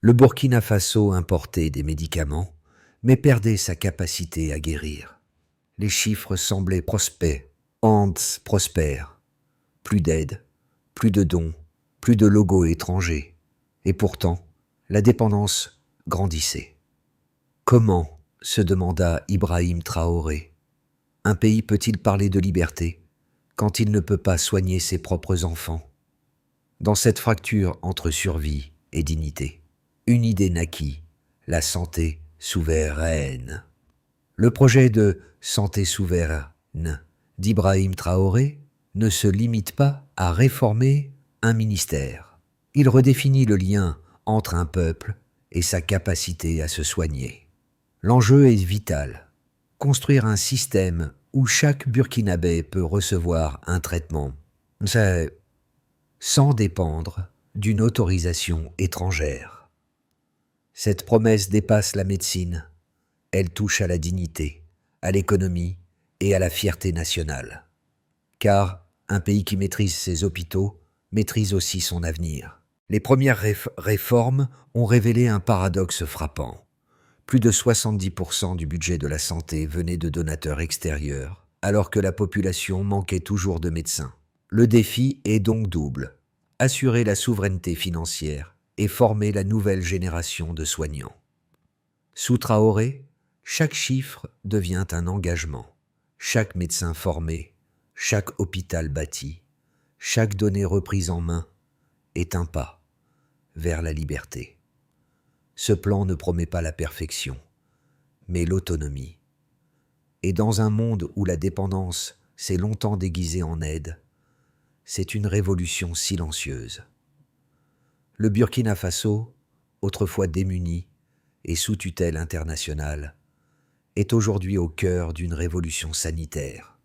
Le Burkina Faso importait des médicaments, mais perdait sa capacité à guérir. Les chiffres semblaient prospères, prospères. Plus d'aide, plus de dons, plus de logos étrangers. Et pourtant, la dépendance grandissait. Comment, se demanda Ibrahim Traoré, un pays peut-il parler de liberté quand il ne peut pas soigner ses propres enfants? Dans cette fracture entre survie et dignité, une idée naquit, la santé souveraine. Le projet de santé souveraine d'Ibrahim Traoré ne se limite pas à réformer un ministère. Il redéfinit le lien entre un peuple et sa capacité à se soigner. L'enjeu est vital. Construire un système où chaque Burkinabé peut recevoir un traitement, sans dépendre d'une autorisation étrangère. Cette promesse dépasse la médecine. Elle touche à la dignité, à l'économie et à la fierté nationale. Car un pays qui maîtrise ses hôpitaux maîtrise aussi son avenir. Les premières réformes ont révélé un paradoxe frappant. Plus de 70% du budget de la santé venait de donateurs extérieurs, alors que la population manquait toujours de médecins. Le défi est donc double: assurer la souveraineté financière et former la nouvelle génération de soignants. Sous Traoré, chaque chiffre devient un engagement. Chaque médecin formé, chaque hôpital bâti, chaque donnée reprise en main est un pas vers la liberté. Ce plan ne promet pas la perfection, mais l'autonomie. Et dans un monde où la dépendance s'est longtemps déguisée en aide, c'est une révolution silencieuse. Le Burkina Faso, autrefois démuni et sous tutelle internationale, est aujourd'hui au cœur d'une révolution sanitaire.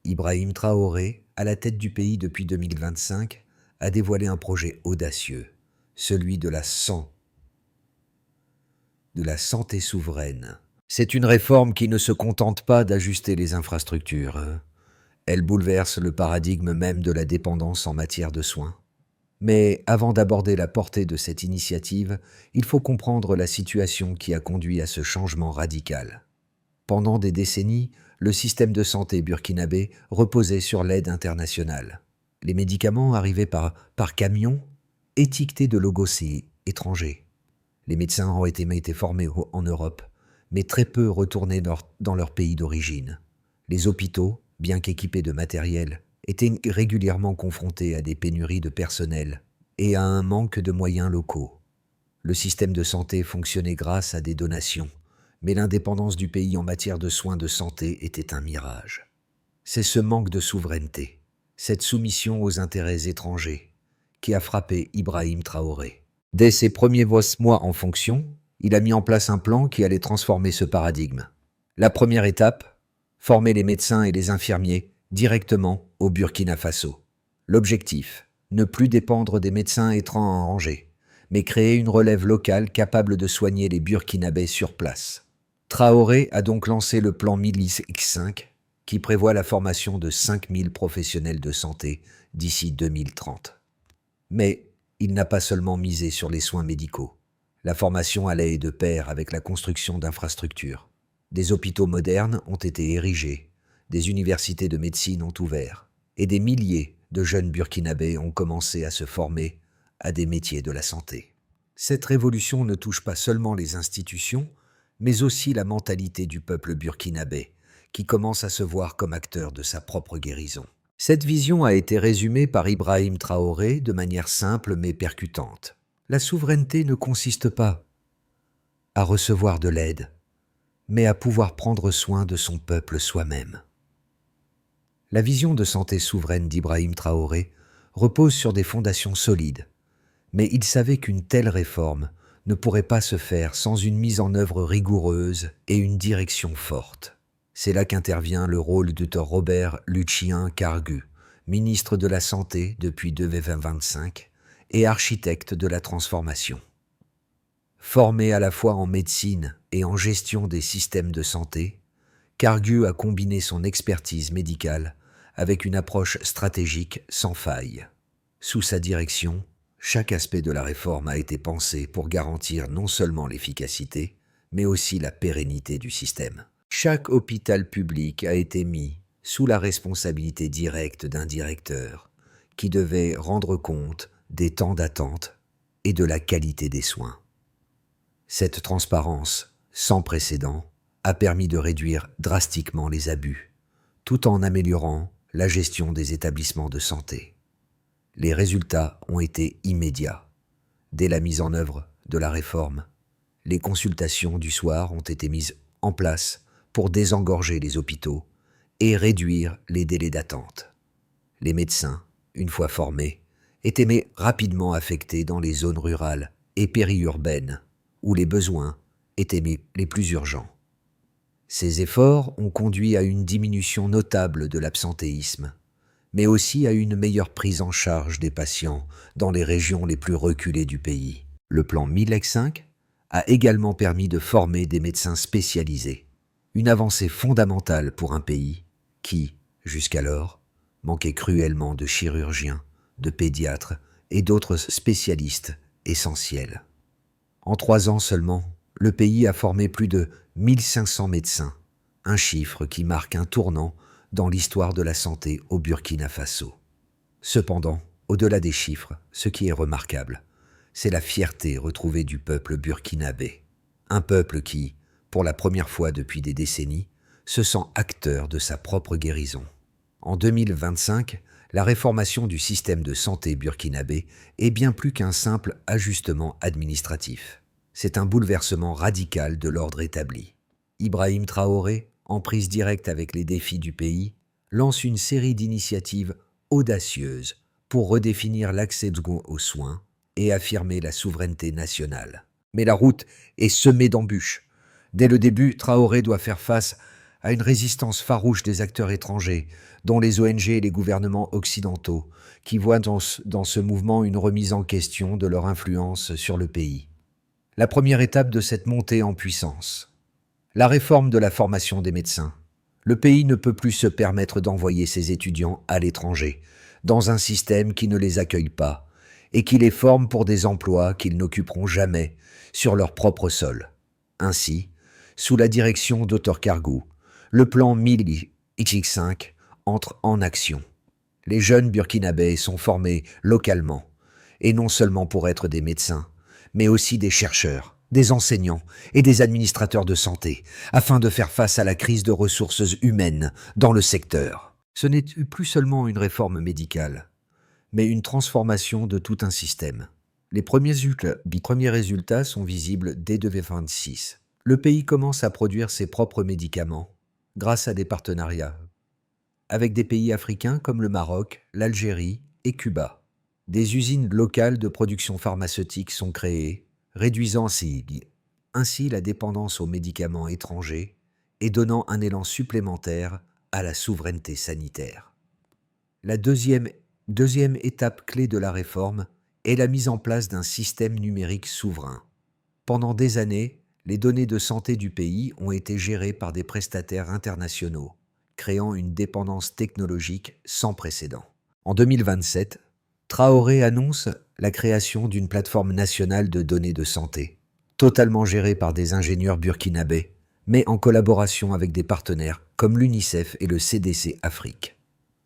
Ibrahim Traoré, à la tête du pays depuis 2025, a dévoilé un projet audacieux, celui de la santé souveraine. C'est une réforme qui ne se contente pas d'ajuster les infrastructures. Elle bouleverse le paradigme même de la dépendance en matière de soins. Mais avant d'aborder la portée de cette initiative, il faut comprendre la situation qui a conduit à ce changement radical. Pendant des décennies, le système de santé burkinabé reposait sur l'aide internationale. Les médicaments arrivaient par camion, étiquetés de logos étrangers. Les médecins ont été formés en Europe, mais très peu retournaient dans leur pays d'origine. Les hôpitaux, bien qu'équipés de matériel, étaient régulièrement confrontés à des pénuries de personnel et à un manque de moyens locaux. Le système de santé fonctionnait grâce à des donations, mais l'indépendance du pays en matière de soins de santé était un mirage. C'est ce manque de souveraineté, cette soumission aux intérêts étrangers, qui a frappé Ibrahim Traoré. Dès ses premiers mois en fonction, il a mis en place un plan qui allait transformer ce paradigme. La première étape, former les médecins et les infirmiers directement au Burkina Faso. L'objectif, ne plus dépendre des médecins étrangers, mais créer une relève locale capable de soigner les Burkinabés sur place. Traoré a donc lancé le plan Milice X5, qui prévoit la formation de 5000 professionnels de santé d'ici 2030. Mais il n'a pas seulement misé sur les soins médicaux. La formation allait de pair avec la construction d'infrastructures. Des hôpitaux modernes ont été érigés, des universités de médecine ont ouvert, et des milliers de jeunes Burkinabés ont commencé à se former à des métiers de la santé. Cette révolution ne touche pas seulement les institutions, mais aussi la mentalité du peuple burkinabé, qui commence à se voir comme acteur de sa propre guérison. Cette vision a été résumée par Ibrahim Traoré de manière simple mais percutante. La souveraineté ne consiste pas à recevoir de l'aide, mais à pouvoir prendre soin de son peuple soi-même. La vision de santé souveraine d'Ibrahim Traoré repose sur des fondations solides, mais il savait qu'une telle réforme ne pourrait pas se faire sans une mise en œuvre rigoureuse et une direction forte. C'est là qu'intervient le rôle du Dr Robert Lucien Cargu, ministre de la Santé depuis 2025 et architecte de la transformation. Formé à la fois en médecine et en gestion des systèmes de santé, Cargu a combiné son expertise médicale avec une approche stratégique sans faille. Sous sa direction, Chaque aspect de la réforme a été pensé pour garantir non seulement l'efficacité, mais aussi la pérennité du système. Chaque hôpital public a été mis sous la responsabilité directe d'un directeur qui devait rendre compte des temps d'attente et de la qualité des soins. Cette transparence, sans précédent, a permis de réduire drastiquement les abus, tout en améliorant la gestion des établissements de santé. Les résultats ont été immédiats. Dès la mise en œuvre de la réforme, les consultations du soir ont été mises en place pour désengorger les hôpitaux et réduire les délais d'attente. Les médecins, une fois formés, étaient rapidement affectés dans les zones rurales et périurbaines où les besoins étaient les plus urgents. Ces efforts ont conduit à une diminution notable de l'absentéisme, mais aussi à une meilleure prise en charge des patients dans les régions les plus reculées du pays. Le plan MILEC-5 a également permis de former des médecins spécialisés, une avancée fondamentale pour un pays qui, jusqu'alors, manquait cruellement de chirurgiens, de pédiatres et d'autres spécialistes essentiels. En 3 ans seulement, le pays a formé plus de 1500 médecins, un chiffre qui marque un tournant dans l'histoire de la santé au Burkina Faso. Cependant, au-delà des chiffres, ce qui est remarquable, c'est la fierté retrouvée du peuple burkinabé. Un peuple qui, pour la première fois depuis des décennies, se sent acteur de sa propre guérison. En 2025, la réformation du système de santé burkinabé est bien plus qu'un simple ajustement administratif. C'est un bouleversement radical de l'ordre établi. Ibrahim Traoré, en prise directe avec les défis du pays, lance une série d'initiatives audacieuses pour redéfinir l'accès aux soins et affirmer la souveraineté nationale. Mais la route est semée d'embûches. Dès le début, Traoré doit faire face à une résistance farouche des acteurs étrangers, dont les ONG et les gouvernements occidentaux, qui voient dans ce mouvement une remise en question de leur influence sur le pays. La première étape de cette montée en puissance. La réforme de la formation des médecins. Le pays ne peut plus se permettre d'envoyer ses étudiants à l'étranger, dans un système qui ne les accueille pas, et qui les forme pour des emplois qu'ils n'occuperont jamais sur leur propre sol. Ainsi, sous la direction d'Otor Cargou, le plan MILEC-5 entre en action. Les jeunes burkinabés sont formés localement, et non seulement pour être des médecins, mais aussi des chercheurs, des enseignants et des administrateurs de santé, afin de faire face à la crise de ressources humaines dans le secteur. Ce n'est plus seulement une réforme médicale, mais une transformation de tout un système. Les premiers résultats sont visibles dès 2026. Le pays commence à produire ses propres médicaments grâce à des partenariats avec des pays africains comme le Maroc, l'Algérie et Cuba. Des usines locales de production pharmaceutique sont créées, réduisant ainsi la dépendance aux médicaments étrangers et donnant un élan supplémentaire à la souveraineté sanitaire. La deuxième étape clé de la réforme est la mise en place d'un système numérique souverain. Pendant des années, les données de santé du pays ont été gérées par des prestataires internationaux, créant une dépendance technologique sans précédent. En 2027, Traoré annonce la création d'une plateforme nationale de données de santé, totalement gérée par des ingénieurs burkinabés, mais en collaboration avec des partenaires comme l'UNICEF et le CDC Afrique.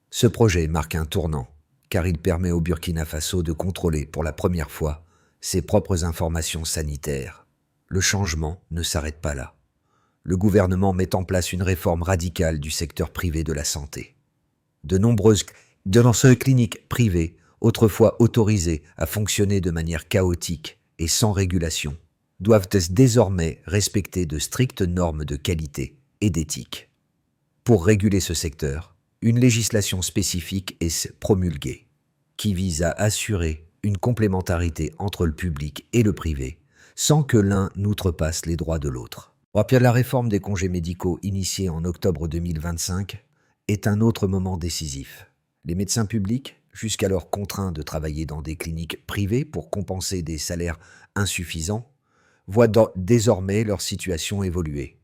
Ce projet marque un tournant, car il permet au Burkina Faso de contrôler pour la première fois ses propres informations sanitaires. Le changement ne s'arrête pas là. Le gouvernement met en place une réforme radicale du secteur privé de la santé. De nombreuses cliniques privées, autrefois autorisées à fonctionner de manière chaotique et sans régulation, doivent désormais respecter de strictes normes de qualité et d'éthique. Pour réguler ce secteur, une législation spécifique est promulguée, qui vise à assurer une complémentarité entre le public et le privé, sans que l'un n'outrepasse les droits de l'autre. La réforme des congés médicaux initiée en octobre 2025 est un autre moment décisif. Les médecins publics, jusqu'alors contraints de travailler dans des cliniques privées pour compenser des salaires insuffisants, voient désormais leur situation évoluer.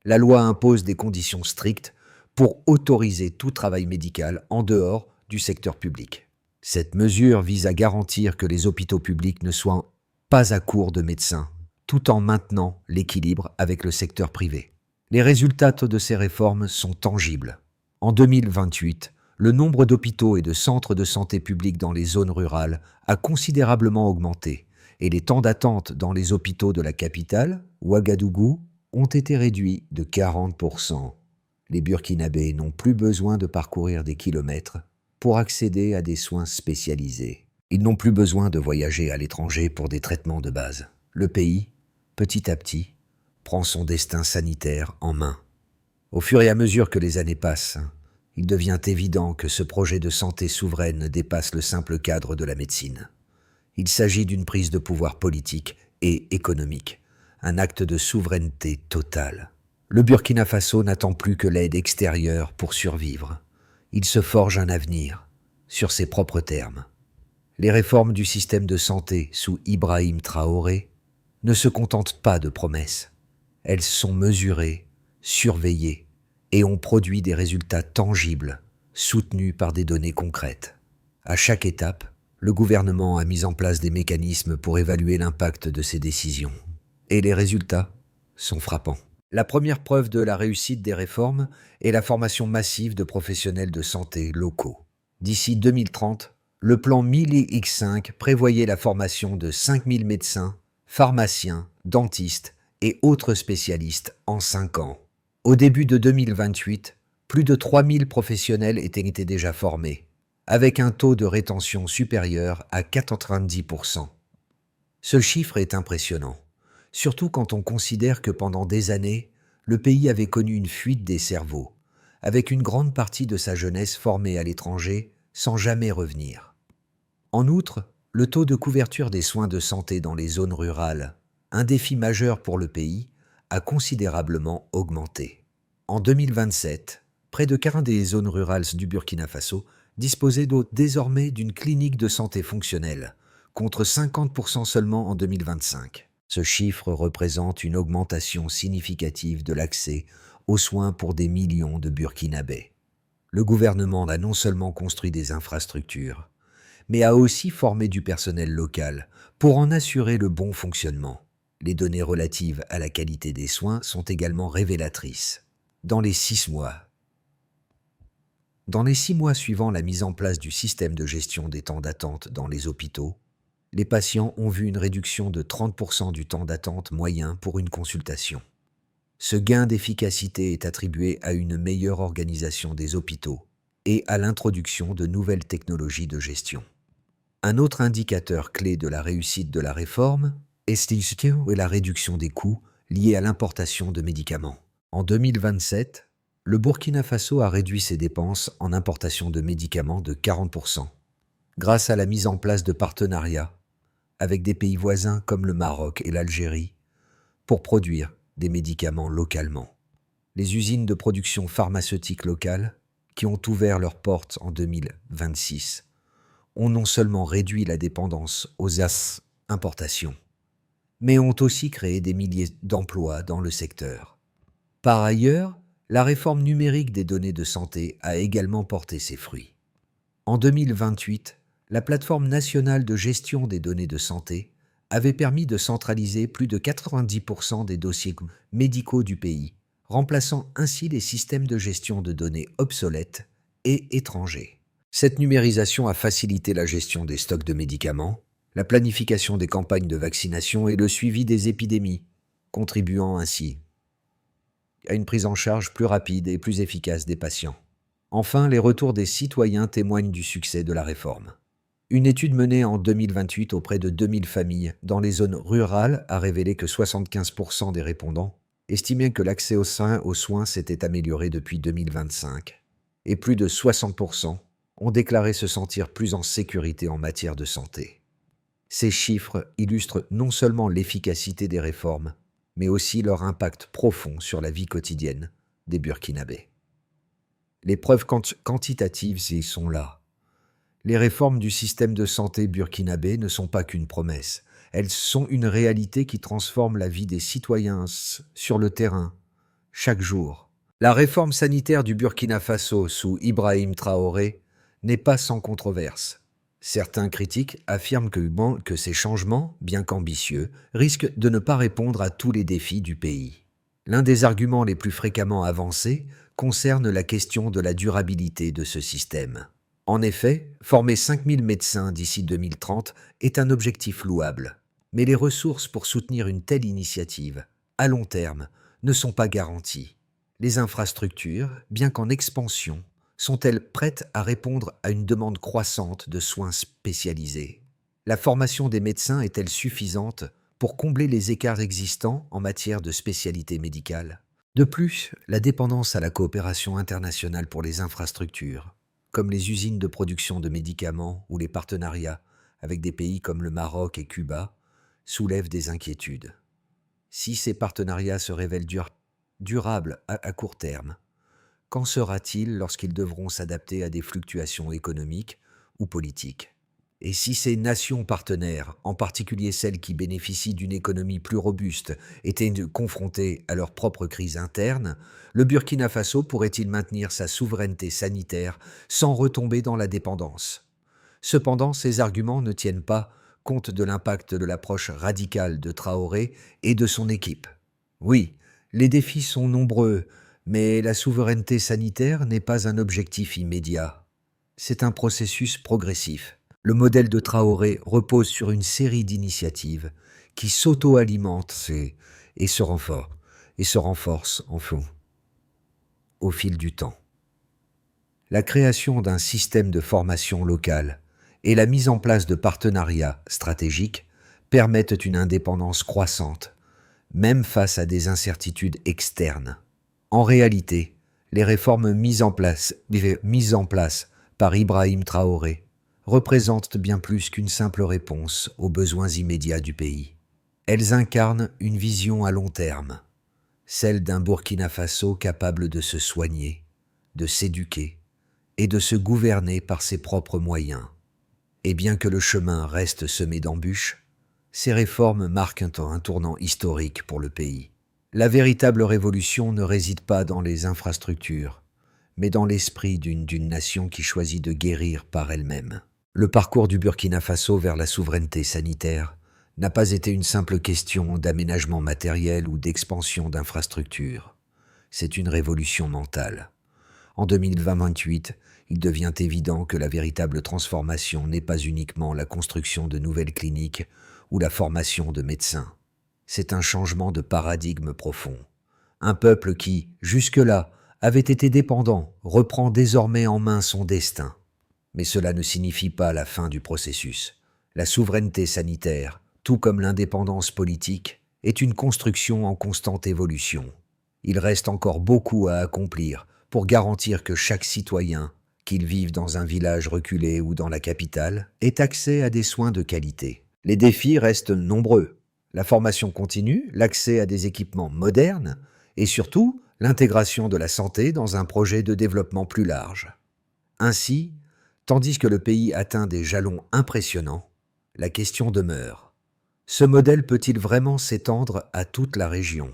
La loi impose des conditions strictes pour autoriser tout travail médical en dehors du secteur public. Cette mesure vise à garantir que les hôpitaux publics ne soient pas à court de médecins, tout en maintenant l'équilibre avec le secteur privé. Les résultats de ces réformes sont tangibles. En 2028, le nombre d'hôpitaux et de centres de santé publics dans les zones rurales a considérablement augmenté et les temps d'attente dans les hôpitaux de la capitale, Ouagadougou, ont été réduits de 40%. Les Burkinabés n'ont plus besoin de parcourir des kilomètres pour accéder à des soins spécialisés. Ils n'ont plus besoin de voyager à l'étranger pour des traitements de base. Le pays, petit à petit, prend son destin sanitaire en main. Au fur et à mesure que les années passent, il devient évident que ce projet de santé souveraine dépasse le simple cadre de la médecine. Il s'agit d'une prise de pouvoir politique et économique, un acte de souveraineté totale. Le Burkina Faso n'attend plus que l'aide extérieure pour survivre. Il se forge un avenir, sur ses propres termes. Les réformes du système de santé sous Ibrahim Traoré ne se contentent pas de promesses. Elles sont mesurées, surveillées et ont produit des résultats tangibles, soutenus par des données concrètes. À chaque étape, le gouvernement a mis en place des mécanismes pour évaluer l'impact de ses décisions. Et les résultats sont frappants. La première preuve de la réussite des réformes est la formation massive de professionnels de santé locaux. D'ici 2030, le plan 1000X5 prévoyait la formation de 5000 médecins, pharmaciens, dentistes et autres spécialistes en 5 ans. Au début de 2028, plus de 3000 professionnels étaient déjà formés, avec un taux de rétention supérieur à 90%. Ce chiffre est impressionnant, surtout quand on considère que pendant des années, le pays avait connu une fuite des cerveaux, avec une grande partie de sa jeunesse formée à l'étranger sans jamais revenir. En outre, le taux de couverture des soins de santé dans les zones rurales, un défi majeur pour le pays, a considérablement augmenté. En 2027, près de 40 des zones rurales du Burkina Faso disposaient désormais d'une clinique de santé fonctionnelle, contre 50% seulement en 2025. Ce chiffre représente une augmentation significative de l'accès aux soins pour des millions de Burkinabés. Le gouvernement a non seulement construit des infrastructures, mais a aussi formé du personnel local pour en assurer le bon fonctionnement. Les données relatives à la qualité des soins sont également révélatrices. Dans les 6 mois suivant la mise en place du système de gestion des temps d'attente dans les hôpitaux, les patients ont vu une réduction de 30% du temps d'attente moyen pour une consultation. Ce gain d'efficacité est attribué à une meilleure organisation des hôpitaux et à l'introduction de nouvelles technologies de gestion. Un autre indicateur clé de la réussite de la réforme est la réduction des coûts liés à l'importation de médicaments. En 2027, le Burkina Faso a réduit ses dépenses en importation de médicaments de 40%, grâce à la mise en place de partenariats avec des pays voisins comme le Maroc et l'Algérie pour produire des médicaments localement. Les usines de production pharmaceutique locales, qui ont ouvert leurs portes en 2026, ont non seulement réduit la dépendance aux importations, mais ont aussi créé des milliers d'emplois dans le secteur. Par ailleurs, la réforme numérique des données de santé a également porté ses fruits. En 2028, la plateforme nationale de gestion des données de santé avait permis de centraliser plus de 90% des dossiers médicaux du pays, remplaçant ainsi les systèmes de gestion de données obsolètes et étrangers. Cette numérisation a facilité la gestion des stocks de médicaments, la planification des campagnes de vaccination et le suivi des épidémies, contribuant ainsi à une prise en charge plus rapide et plus efficace des patients. Enfin, les retours des citoyens témoignent du succès de la réforme. Une étude menée en 2028 auprès de 2000 familles dans les zones rurales a révélé que 75% des répondants estimaient que l'accès aux soins s'était amélioré depuis 2025 et plus de 60% ont déclaré se sentir plus en sécurité en matière de santé. Ces chiffres illustrent non seulement l'efficacité des réformes, mais aussi leur impact profond sur la vie quotidienne des Burkinabés. Les preuves quantitatives y sont là. Les réformes du système de santé burkinabé ne sont pas qu'une promesse. Elles sont une réalité qui transforme la vie des citoyens sur le terrain, chaque jour. La réforme sanitaire du Burkina Faso sous Ibrahim Traoré n'est pas sans controverse. Certains critiques affirment que ces changements, bien qu'ambitieux, risquent de ne pas répondre à tous les défis du pays. L'un des arguments les plus fréquemment avancés concerne la question de la durabilité de ce système. En effet, former 5000 médecins d'ici 2030 est un objectif louable, mais les ressources pour soutenir une telle initiative, à long terme, ne sont pas garanties. Les infrastructures, bien qu'en expansion, sont-elles prêtes à répondre à une demande croissante de soins spécialisés? La formation des médecins est-elle suffisante pour combler les écarts existants en matière de spécialité médicale? De plus, la dépendance à la coopération internationale pour les infrastructures, comme les usines de production de médicaments ou les partenariats avec des pays comme le Maroc et Cuba, soulèvent des inquiétudes. Si ces partenariats se révèlent durables à court terme, qu'en sera-t-il lorsqu'ils devront s'adapter à des fluctuations économiques ou politiques? Et si ces nations partenaires, en particulier celles qui bénéficient d'une économie plus robuste, étaient confrontées à leur propre crise interne, le Burkina Faso pourrait-il maintenir sa souveraineté sanitaire sans retomber dans la dépendance? Cependant, ces arguments ne tiennent pas compte de l'impact de l'approche radicale de Traoré et de son équipe. Oui, les défis sont nombreux, mais la souveraineté sanitaire n'est pas un objectif immédiat. C'est un processus progressif. Le modèle de Traoré repose sur une série d'initiatives qui s'auto-alimentent et se renforcent en fond au fil du temps. La création d'un système de formation locale et la mise en place de partenariats stratégiques permettent une indépendance croissante, même face à des incertitudes externes. En réalité, les réformes mises en place par Ibrahim Traoré représentent bien plus qu'une simple réponse aux besoins immédiats du pays. Elles incarnent une vision à long terme, celle d'un Burkina Faso capable de se soigner, de s'éduquer et de se gouverner par ses propres moyens. Et bien que le chemin reste semé d'embûches, ces réformes marquent un tournant historique pour le pays. La véritable révolution ne réside pas dans les infrastructures, mais dans l'esprit d'une nation qui choisit de guérir par elle-même. Le parcours du Burkina Faso vers la souveraineté sanitaire n'a pas été une simple question d'aménagement matériel ou d'expansion d'infrastructures. C'est une révolution mentale. En 2028, il devient évident que la véritable transformation n'est pas uniquement la construction de nouvelles cliniques ou la formation de médecins. C'est un changement de paradigme profond. Un peuple qui, jusque-là, avait été dépendant, reprend désormais en main son destin. Mais cela ne signifie pas la fin du processus. La souveraineté sanitaire, tout comme l'indépendance politique, est une construction en constante évolution. Il reste encore beaucoup à accomplir pour garantir que chaque citoyen, qu'il vive dans un village reculé ou dans la capitale, ait accès à des soins de qualité. Les défis restent nombreux. La formation continue, l'accès à des équipements modernes et surtout l'intégration de la santé dans un projet de développement plus large. Ainsi, tandis que le pays atteint des jalons impressionnants, la question demeure. Ce modèle peut-il vraiment s'étendre à toute la région?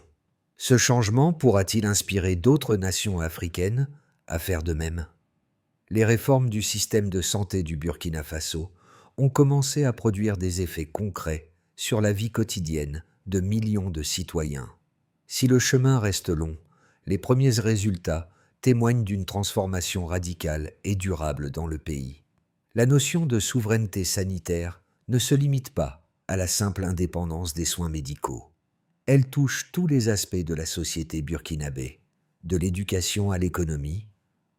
Ce changement pourra-t-il inspirer d'autres nations africaines à faire de même? Les réformes du système de santé du Burkina Faso ont commencé à produire des effets concrets sur la vie quotidienne de millions de citoyens. Si le chemin reste long, les premiers résultats témoignent d'une transformation radicale et durable dans le pays. La notion de souveraineté sanitaire ne se limite pas à la simple indépendance des soins médicaux. Elle touche tous les aspects de la société burkinabé, de l'éducation à l'économie,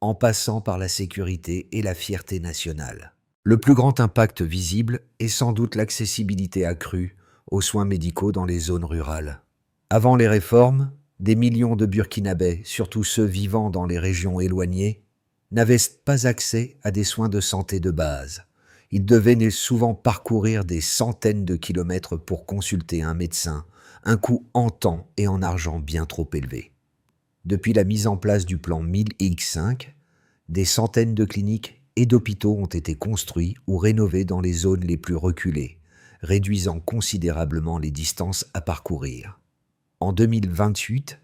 en passant par la sécurité et la fierté nationale. Le plus grand impact visible est sans doute l'accessibilité accrue aux soins médicaux dans les zones rurales. Avant les réformes, des millions de Burkinabés, surtout ceux vivant dans les régions éloignées, n'avaient pas accès à des soins de santé de base. Ils devaient souvent parcourir des centaines de kilomètres pour consulter un médecin, un coût en temps et en argent bien trop élevé. Depuis la mise en place du plan 1000X5, des centaines de cliniques et d'hôpitaux ont été construits ou rénovés dans les zones les plus reculées, réduisant considérablement les distances à parcourir. En 2028,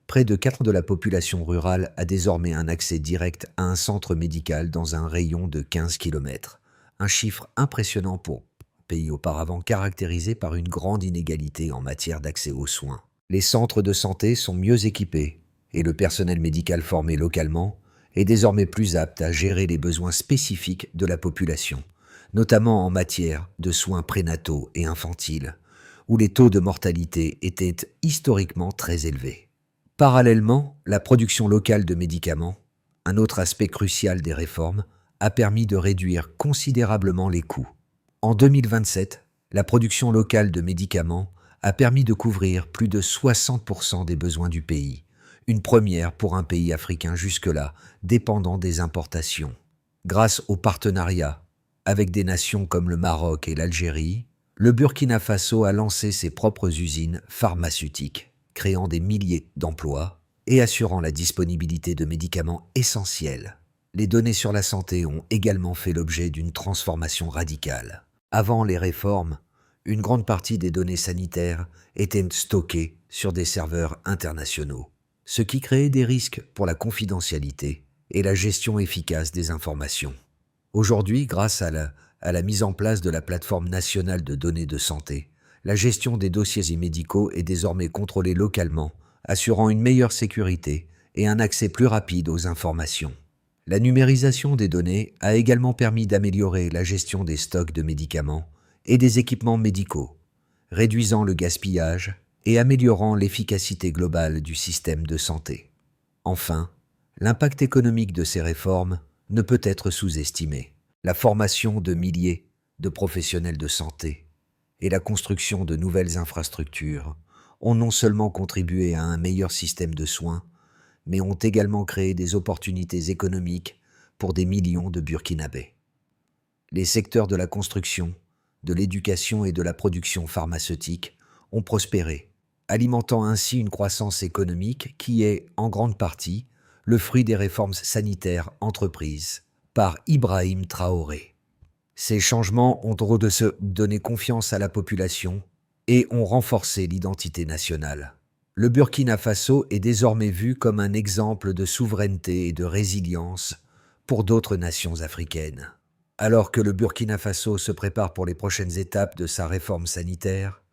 près de 4 de la population rurale a désormais un accès direct à un centre médical dans un rayon de 15 km, un chiffre impressionnant pour un pays auparavant caractérisé par une grande inégalité en matière d'accès aux soins. Les centres de santé sont mieux équipés et le personnel médical formé localement est désormais plus apte à gérer les besoins spécifiques de la population, notamment en matière de soins prénataux et infantiles, où les taux de mortalité étaient historiquement très élevés. Parallèlement, la production locale de médicaments, un autre aspect crucial des réformes, a permis de réduire considérablement les coûts. En 2027, la production locale de médicaments a permis de couvrir plus de 60% des besoins du pays, une première pour un pays africain jusque-là dépendant des importations. Grâce au partenariat avec des nations comme le Maroc et l'Algérie, le Burkina Faso a lancé ses propres usines pharmaceutiques, créant des milliers d'emplois et assurant la disponibilité de médicaments essentiels. Les données sur la santé ont également fait l'objet d'une transformation radicale. Avant les réformes, une grande partie des données sanitaires étaient stockées sur des serveurs internationaux, ce qui créait des risques pour la confidentialité et la gestion efficace des informations. Aujourd'hui, grâce à la mise en place de la plateforme nationale de données de santé, la gestion des dossiers médicaux est désormais contrôlée localement, assurant une meilleure sécurité et un accès plus rapide aux informations. La numérisation des données a également permis d'améliorer la gestion des stocks de médicaments et des équipements médicaux, réduisant le gaspillage et améliorant l'efficacité globale du système de santé. Enfin, l'impact économique de ces réformes ne peut être sous-estimé. La formation de milliers de professionnels de santé et la construction de nouvelles infrastructures ont non seulement contribué à un meilleur système de soins, mais ont également créé des opportunités économiques pour des millions de Burkinabés. Les secteurs de la construction, de l'éducation et de la production pharmaceutique ont prospéré, alimentant ainsi une croissance économique qui est, en grande partie, le fruit des réformes sanitaires entreprises par Ibrahim Traoré. Ces changements ont donné confiance à la population et ont renforcé l'identité nationale. Le Burkina Faso est désormais vu comme un exemple de souveraineté et de résilience pour d'autres nations africaines. Alors que le Burkina Faso se prépare pour les prochaines étapes de sa réforme sanitaire,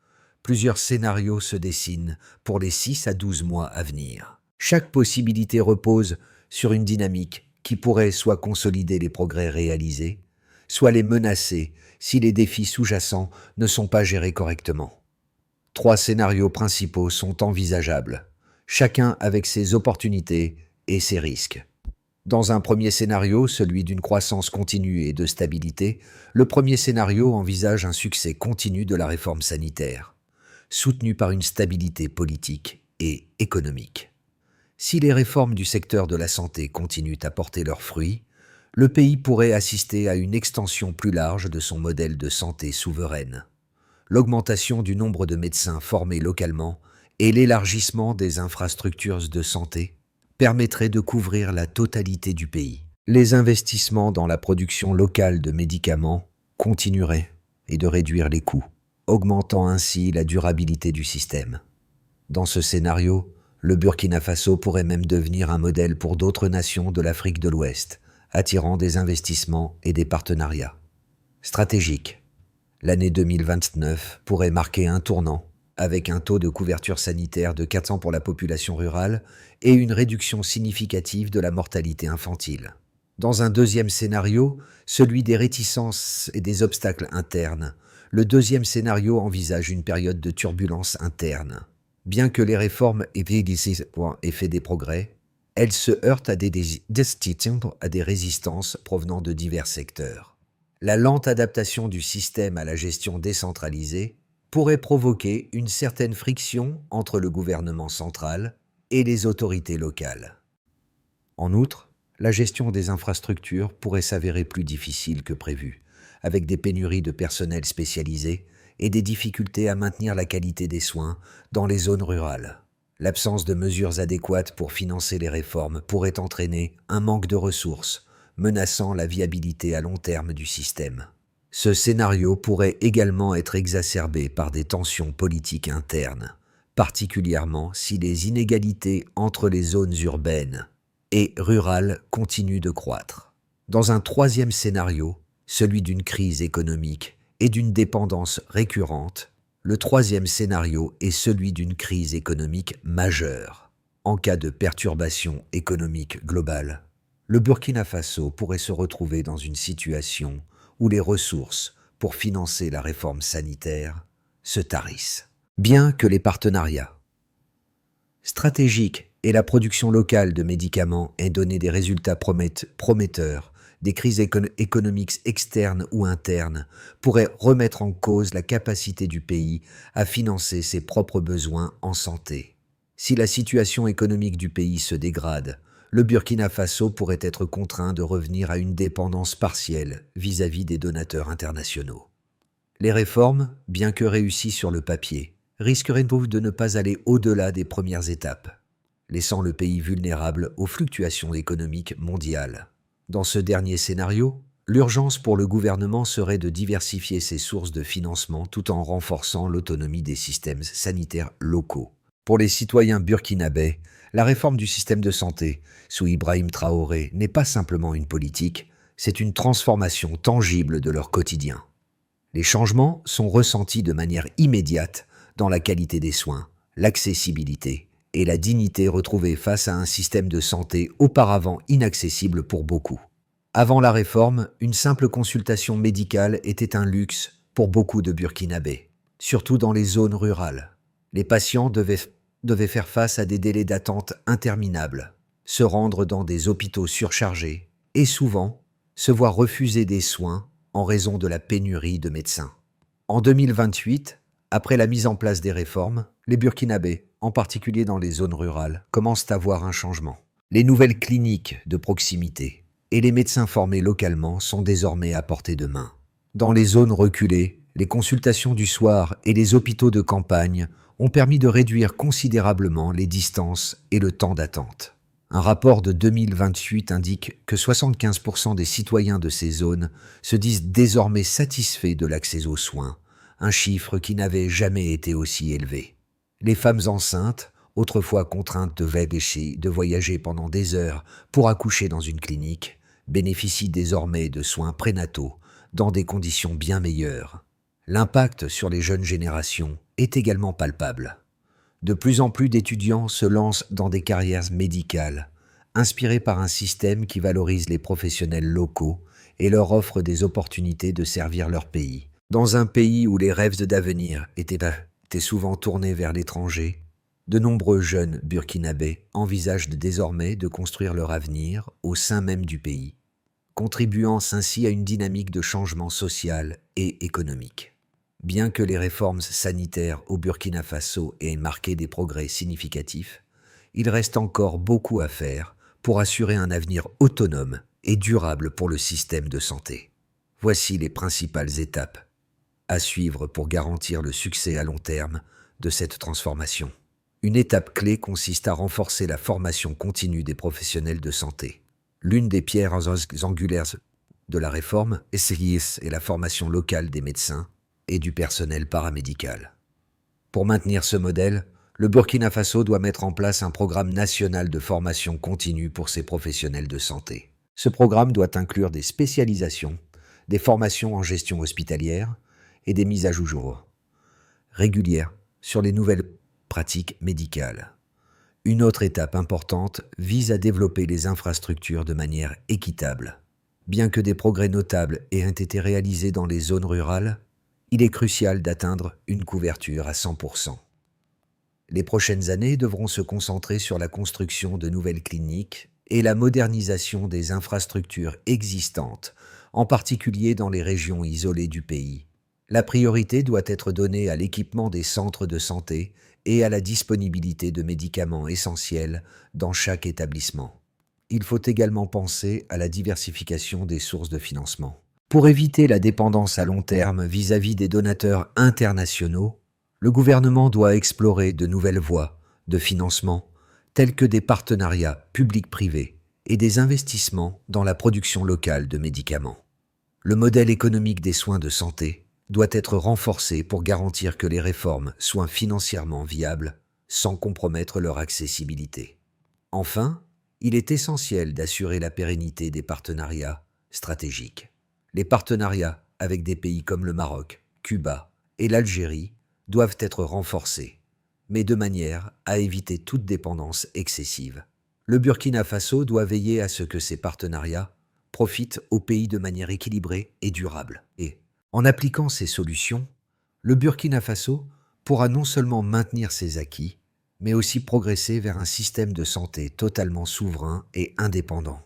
plusieurs scénarios se dessinent pour les 6 à 12 mois à venir. Chaque possibilité repose sur une dynamique qui pourrait soit consolider les progrès réalisés, soit les menacer si les défis sous-jacents ne sont pas gérés correctement. 3 scénarios principaux sont envisageables, chacun avec ses opportunités et ses risques. Dans un premier scénario, celui d'une croissance continue et de stabilité, le premier scénario envisage un succès continu de la réforme sanitaire, soutenu par une stabilité politique et économique. Si les réformes du secteur de la santé continuent à porter leurs fruits, le pays pourrait assister à une extension plus large de son modèle de santé souveraine. L'augmentation du nombre de médecins formés localement et l'élargissement des infrastructures de santé permettraient de couvrir la totalité du pays. Les investissements dans la production locale de médicaments continueraient et de réduire les coûts, augmentant ainsi la durabilité du système. Dans ce scénario, le Burkina Faso pourrait même devenir un modèle pour d'autres nations de l'Afrique de l'Ouest, attirant des investissements et des partenariats. Stratégique. L'année 2029 pourrait marquer un tournant, avec un taux de couverture sanitaire de 400 pour la population rurale et une réduction significative de la mortalité infantile. Dans un deuxième scénario, celui des réticences et des obstacles internes, le deuxième scénario envisage une période de turbulence interne. Bien que les réformes aient fait des progrès, elles se heurtent à des résistances provenant de divers secteurs. La lente adaptation du système à la gestion décentralisée pourrait provoquer une certaine friction entre le gouvernement central et les autorités locales. En outre, la gestion des infrastructures pourrait s'avérer plus difficile que prévu, avec des pénuries de personnel spécialisé et des difficultés à maintenir la qualité des soins dans les zones rurales. L'absence de mesures adéquates pour financer les réformes pourrait entraîner un manque de ressources, menaçant la viabilité à long terme du système. Ce scénario pourrait également être exacerbé par des tensions politiques internes, particulièrement si les inégalités entre les zones urbaines et rurales continuent de croître. Dans un troisième scénario, celui d'une crise économique et d'une dépendance récurrente. Le troisième scénario est celui d'une crise économique majeure. En cas de perturbation économique globale, le Burkina Faso pourrait se retrouver dans une situation où les ressources pour financer la réforme sanitaire se tarissent. Bien que les partenariats stratégiques et la production locale de médicaments aient donné des résultats prometteurs, des crises économiques externes ou internes pourraient remettre en cause la capacité du pays à financer ses propres besoins en santé. Si la situation économique du pays se dégrade, le Burkina Faso pourrait être contraint de revenir à une dépendance partielle vis-à-vis des donateurs internationaux. Les réformes, bien que réussies sur le papier, risqueraient de ne pas aller au-delà des premières étapes, laissant le pays vulnérable aux fluctuations économiques mondiales. Dans ce dernier scénario, l'urgence pour le gouvernement serait de diversifier ses sources de financement tout en renforçant l'autonomie des systèmes sanitaires locaux. Pour les citoyens burkinabés, la réforme du système de santé sous Ibrahim Traoré n'est pas simplement une politique, c'est une transformation tangible de leur quotidien. Les changements sont ressentis de manière immédiate dans la qualité des soins, l'accessibilité et la dignité retrouvée face à un système de santé auparavant inaccessible pour beaucoup. Avant la réforme, une simple consultation médicale était un luxe pour beaucoup de Burkinabés, surtout dans les zones rurales. Les patients devaient faire face à des délais d'attente interminables, se rendre dans des hôpitaux surchargés et souvent se voir refuser des soins en raison de la pénurie de médecins. En 2028, après la mise en place des réformes, les Burkinabés, en particulier dans les zones rurales, commencent à voir un changement. Les nouvelles cliniques de proximité et les médecins formés localement sont désormais à portée de main. Dans les zones reculées, les consultations du soir et les hôpitaux de campagne ont permis de réduire considérablement les distances et le temps d'attente. Un rapport de 2028 indique que 75% des citoyens de ces zones se disent désormais satisfaits de l'accès aux soins, un chiffre qui n'avait jamais été aussi élevé. Les femmes enceintes, autrefois contraintes de voyager pendant des heures pour accoucher dans une clinique, bénéficient désormais de soins prénataux dans des conditions bien meilleures. L'impact sur les jeunes générations est également palpable. De plus en plus d'étudiants se lancent dans des carrières médicales, inspirées par un système qui valorise les professionnels locaux et leur offre des opportunités de servir leur pays. Dans un pays où les rêves d'avenir étaient souvent tournés vers l'étranger, de nombreux jeunes burkinabés envisagent désormais de construire leur avenir au sein même du pays, contribuant ainsi à une dynamique de changement social et économique. Bien que les réformes sanitaires au Burkina Faso aient marqué des progrès significatifs, il reste encore beaucoup à faire pour assurer un avenir autonome et durable pour le système de santé. Voici les principales étapes à suivre pour garantir le succès à long terme de cette transformation. Une étape clé consiste à renforcer la formation continue des professionnels de santé. L'une des pierres angulaires de la réforme est la formation locale des médecins et du personnel paramédical. Pour maintenir ce modèle, le Burkina Faso doit mettre en place un programme national de formation continue pour ses professionnels de santé. Ce programme doit inclure des spécialisations, des formations en gestion hospitalière et des mises à jour régulières sur les nouvelles pratiques médicales. Une autre étape importante vise à développer les infrastructures de manière équitable. Bien que des progrès notables aient été réalisés dans les zones rurales, il est crucial d'atteindre une couverture à 100%. Les prochaines années devront se concentrer sur la construction de nouvelles cliniques et la modernisation des infrastructures existantes, en particulier dans les régions isolées du pays. La priorité doit être donnée à l'équipement des centres de santé et à la disponibilité de médicaments essentiels dans chaque établissement. Il faut également penser à la diversification des sources de financement. Pour éviter la dépendance à long terme vis-à-vis des donateurs internationaux, le gouvernement doit explorer de nouvelles voies de financement telles que des partenariats publics-privés et des investissements dans la production locale de médicaments. Le modèle économique des soins de santé doit être renforcé pour garantir que les réformes soient financièrement viables sans compromettre leur accessibilité. Enfin, il est essentiel d'assurer la pérennité des partenariats stratégiques. Les partenariats avec des pays comme le Maroc, Cuba et l'Algérie doivent être renforcés, mais de manière à éviter toute dépendance excessive. Le Burkina Faso doit veiller à ce que ces partenariats profitent au pays de manière équilibrée et durable. Et, en appliquant ces solutions, le Burkina Faso pourra non seulement maintenir ses acquis, mais aussi progresser vers un système de santé totalement souverain et indépendant.